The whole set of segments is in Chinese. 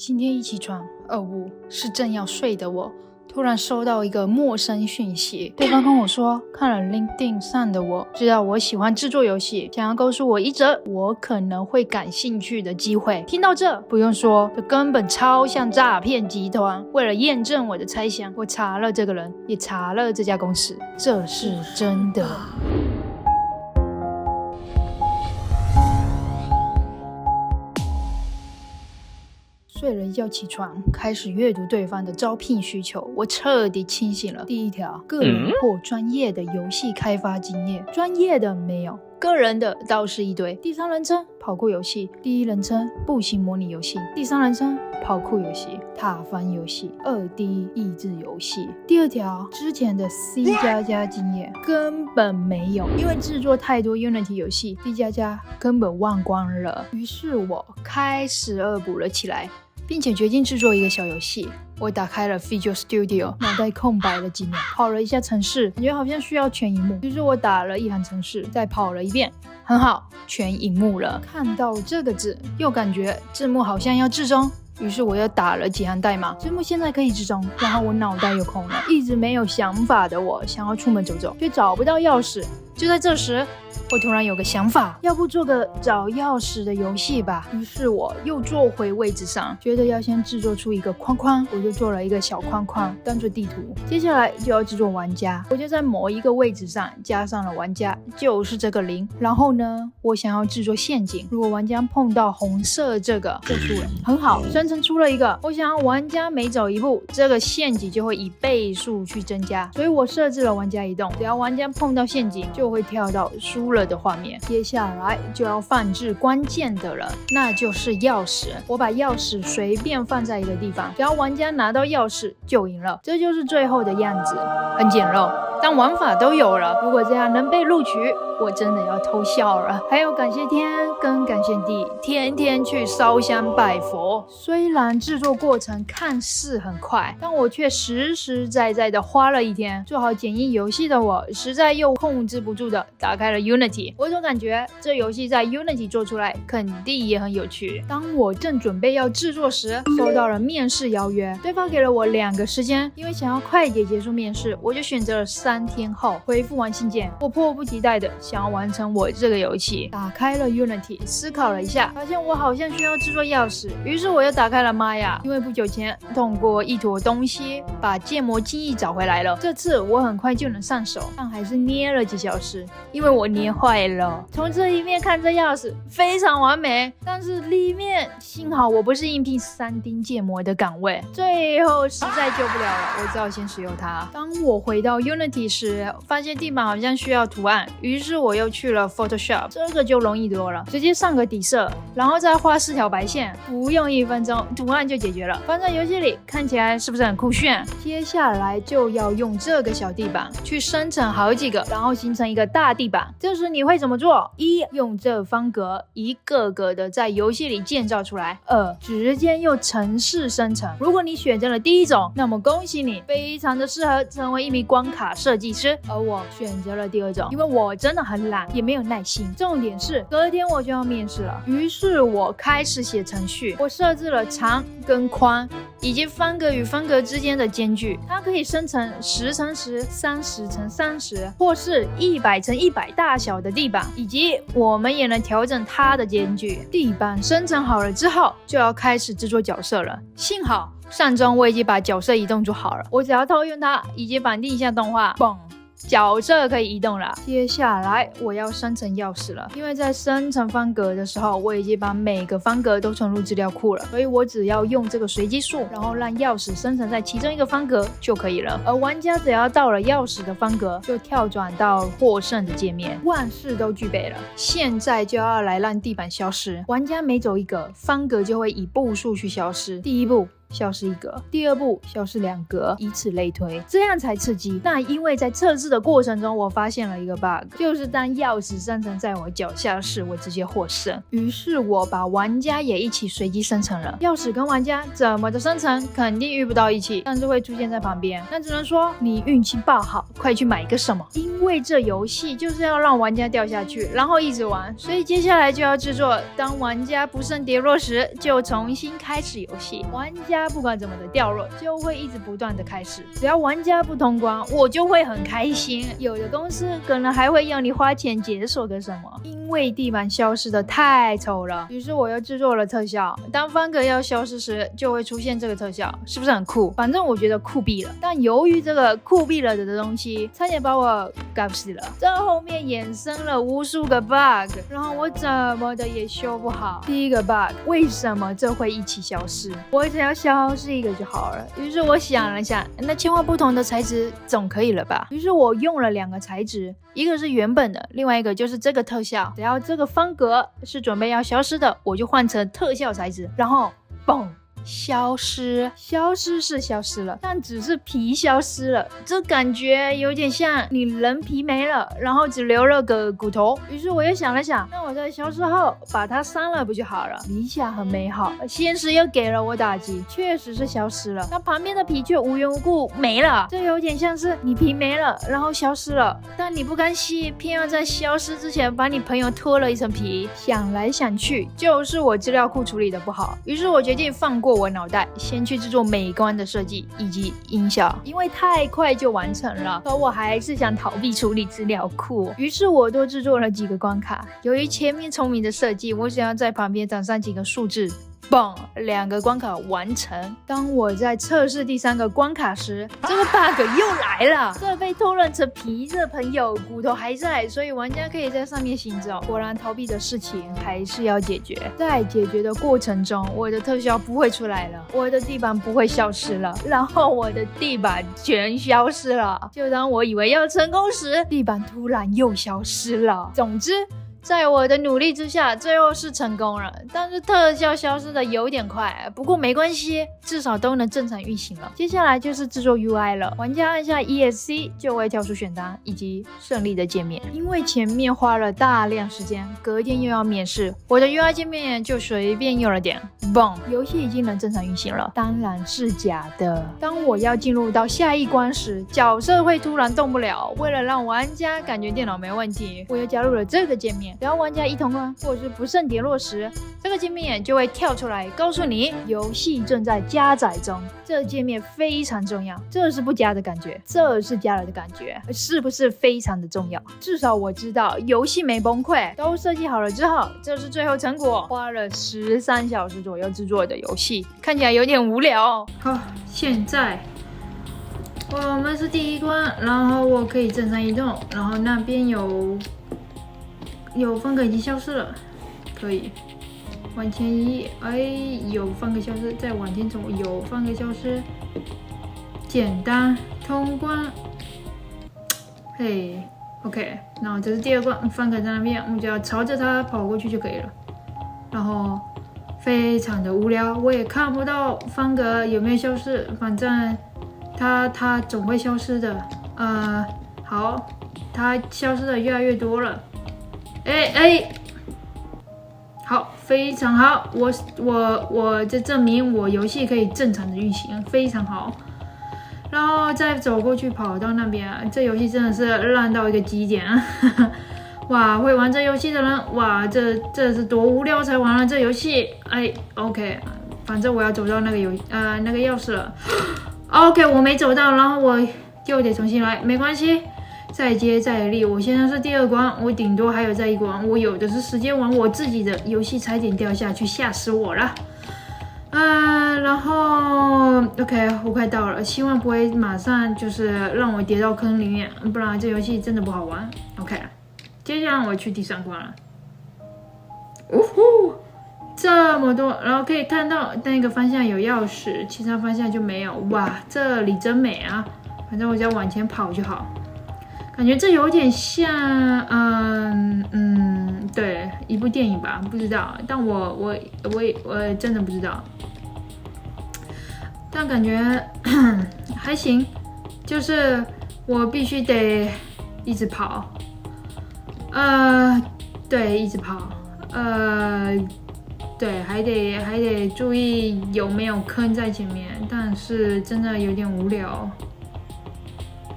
今天一起床，是正要睡的我，突然收到一个陌生讯息，对方跟我说看了 LinkedIn 上的我，知道我喜欢制作游戏，想要告诉我一则我可能会感兴趣的机会。听到这，不用说，这根本超像诈骗集团。为了验证我的猜想，我查了这个人，也查了这家公司，这是真的。睡了一觉起床，开始阅读对方的招聘需求，我彻底清醒了。第一条，个人或专业的游戏开发经验，专业的没有，个人的倒是一堆。第三人称跑酷游戏，第一人称步行模拟游戏，第三人称跑酷游戏、塔防游戏、2D 益智游戏。第二条，之前的 C++ 经验根本没有，因为制作太多 Unity 游戏 ，C++ 根本忘光了。于是我开始恶补了起来，并且决定制作一个小游戏。我打开了 Visual Studio， 脑袋空白了几秒，跑了一下程式，感觉好像需要全萤幕，于是我打了一行程式，再跑了一遍，很好，全萤幕了。看到这个字，又感觉字幕好像要置中，于是我又打了几行代码，字幕现在可以置中，然后我脑袋又空了。一直没有想法的我想要出门走走，却找不到钥匙。就在这时，我突然有个想法，要不做个找钥匙的游戏吧。于是我又坐回位置上，觉得要先制作出一个框框，我就做了一个小框框当做地图。接下来就要制作玩家，我就在某一个位置上加上了玩家，就是这个0。然后呢，我想要制作陷阱，如果玩家碰到红色这个就输了。很好，生成出了一个，我想要玩家每走一步，这个陷阱就会以倍数去增加，所以我设置了玩家移动，只要玩家碰到陷阱就会跳到输了的画面。接下来就要放置关键的了，那就是钥匙。我把钥匙随便放在一个地方，只要玩家拿到钥匙就赢了，这就是最后的样子，很简陋，但玩法都有了。如果这样能被录取，我真的要偷笑了。还有感谢天跟感谢地，天天去烧香拜佛。虽然制作过程看似很快，但我却实实在在的花了一天。做好简易游戏的我，实在又控制不住的打开了 Unity。我总感觉这游戏在 Unity 做出来肯定也很有趣。当我正准备要制作时，收到了面试邀约，对方给了我2个时间，因为想要快点结束面试，我就选择了3天后回复完信件。我迫不及待的想要完成我这个游戏，打开了 Unity， 思考了一下，发现我好像需要制作钥匙，于是我又打开了 Maya， 因为不久前通过一坨东西把建模记忆找回来了。这次我很快就能上手，但还是捏了几小时，因为我捏坏了。从这一面看，这钥匙非常完美，但是里面幸好我不是应聘3D 建模的岗位，最后实在救不了了，我只好先使用它。当我回到 Unity 时，发现地板好像需要图案，于是我又去了 Photoshop， 这个就容易多了，直接上个底色，然后再画4条白线，不用1分钟，图案就解决了。放在游戏里看起来是不是很酷炫？接下来就要用这个小地板去生成好几个，然后形成一个大地板。这时你会怎么做？1. 用这方格一个个的在游戏里建造出来。2. 直接用程式生成。如果你选择了第一种，那么恭喜你，非常的适合成为一名关卡设计师。而我选择了第2种，因为我真的很懒，也没有耐心。重点是隔天我就要面试了，于是我开始写程序。我设置了长跟宽，以及方格与方格之间的间距，它可以生成10×10、30×30，或是100×100大小的地板，以及我们也能调整它的间距。地板生成好了之后，就要开始制作角色了。幸好上周我已经把角色移动做好了，我只要套用它以及绑定一下动画，嘣，角色可以移动了。接下来我要生成钥匙了，因为在生成方格的时候，我已经把每个方格都存入资料库了，所以我只要用这个随机数，然后让钥匙生成在其中一个方格就可以了。而玩家只要到了钥匙的方格，就跳转到获胜的界面，万事都具备了。现在就要来让地板消失，玩家每走一格，方格就会以步数去消失。第一步，消失1格，第2步消失2格，以此类推，这样才刺激。那因为在测试的过程中，我发现了一个 bug， 就是当钥匙生成在我脚下时，我直接获胜。于是我把玩家也一起随机生成了，钥匙跟玩家怎么的生成，肯定遇不到一起，但是会出现在旁边。那只能说你运气爆好，快去买一个什么，因为这游戏就是要让玩家掉下去，然后一直玩，所以接下来就要制作，当玩家不慎跌落时，就重新开始游戏。玩家不管怎么的掉落，就会一直不断的开始。只要玩家不通关，我就会很开心。有的公司可能还会要你花钱解锁个什么，因为地板消失的太丑了。于是我又制作了特效，当方格要消失时，就会出现这个特效，是不是很酷？反正我觉得酷毙了。但由于这个酷毙了的东西，差点把我搞死了。这后面衍生了无数个 bug， 然后我怎么的也修不好。第一个 bug， 为什么这会一起消失？我只要消失1个就好了。于是我想了想，那切换不同的材质总可以了吧？于是我用了2个材质，一个是原本的，另外一个就是这个特效。只要这个方格是准备要消失的，我就换成特效材质，然后嘣，消失是消失了，但只是皮消失了，这感觉有点像你人皮没了，然后只留了个骨头。于是我又想了想，那我在消失后把它删了不就好了？理想很美好，现实又给了我打击，确实是消失了，但旁边的皮却无缘无故没了。这有点像是你皮没了，然后消失了，但你不甘心，偏要在消失之前把你朋友脱了一层皮。想来想去，就是我资料库处理的不好，于是我决定放过我脑袋，先去制作美观的设计以及音效，因为太快就完成了，可我还是想逃避处理资料库，于是我多制作了几个关卡。由于前面聪明的设计，我想要在旁边长上几个数字，嘣，2个关卡完成。当我在测试第3个关卡时，这个 bug 又来了。这被脱了层皮的朋友骨头还在，所以玩家可以在上面行走。果然逃避的事情还是要解决。在解决的过程中，我的特效不会出来了，我的地板不会消失了，然后我的地板全消失了。就当我以为要成功时，地板突然又消失了。总之，在我的努力之下，最后是成功了，但是特效消失的有点快，不过没关系，至少都能正常运行了。接下来就是制作 UI 了，玩家按下 ESC 就会跳出选单以及胜利的界面。因为前面花了大量时间，隔天又要面试，我的 UI 界面就随便用了点，嘣，游戏已经能正常运行了。当然是假的。当我要进入到下一关时，角色会突然动不了，为了让玩家感觉电脑没问题，我又加入了这个界面。只要玩家一通关或者是不慎跌落时，这个界面就会跳出来告诉你游戏正在加载中。这界面非常重要，这是不加的感觉，这是加了的感觉，是不是非常的重要？至少我知道游戏没崩溃，都设计好了之后，这是最后成果。花了13小时左右制作的游戏，看起来有点无聊。好，现在我们是第1关，然后我可以正常移动，然后那边有方格已经消失了，可以往前移，哎，有方格消失，再往前走，有方格消失，简单通关，嘿 ，OK， 然后这是第2关，方格在那边，我们只要朝着它跑过去就可以了。然后非常的无聊，我也看不到方格有没有消失，反正它总会消失的。好，它消失的越来越多了。哎，好，非常好，我这证明我游戏可以正常的运行，非常好。然后再走过去跑到那边，这游戏真的是烂到一个极点啊！哇，会玩这游戏的人，哇，这是多无聊才玩了这游戏。哎 ，OK， 反正我要走到那个钥匙了。OK， 我没走到，然后我又得重新来，没关系。再接再厉，我现在是第2关，我顶多还有再1关，我有的是时间玩我自己的游戏，差点掉下去，吓死我了。然后 OK， 我快到了，希望不会马上就是让我跌到坑里面，不然这游戏真的不好玩。OK， 接下来我去第3关了。呜呼，这么多，然后可以看到那个方向有钥匙，其他方向就没有。哇，这里真美啊！反正我只要往前跑就好。感觉这有点像，对，一部电影吧，不知道，但我真的不知道。但感觉还行，就是我必须得一直跑，对，一直跑，对，还得注意有没有坑在前面，但是真的有点无聊，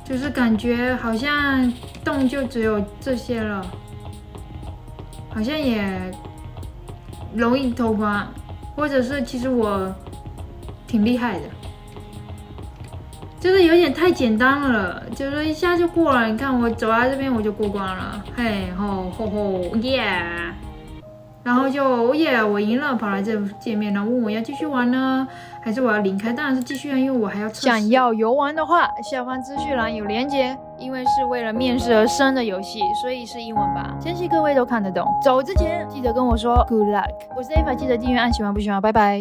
就是感觉好像洞就只有这些了，好像也容易偷关，或者是其实我挺厉害的，就是有点太简单了，就是一下就过了。你看我走在这边我就过关了，嘿吼吼吼耶！然后就耶，我赢了，跑来这界面，然后问我要继续玩呢，还是我要离开？当然是继续啊，因为我还要测试。想要游玩的话，下方资讯栏有连结。因为是为了面试而生的游戏，所以是英文版，相信各位都看得懂。走之前记得跟我说 Good luck。我是 Eva，记得订阅按喜欢不喜欢，拜拜。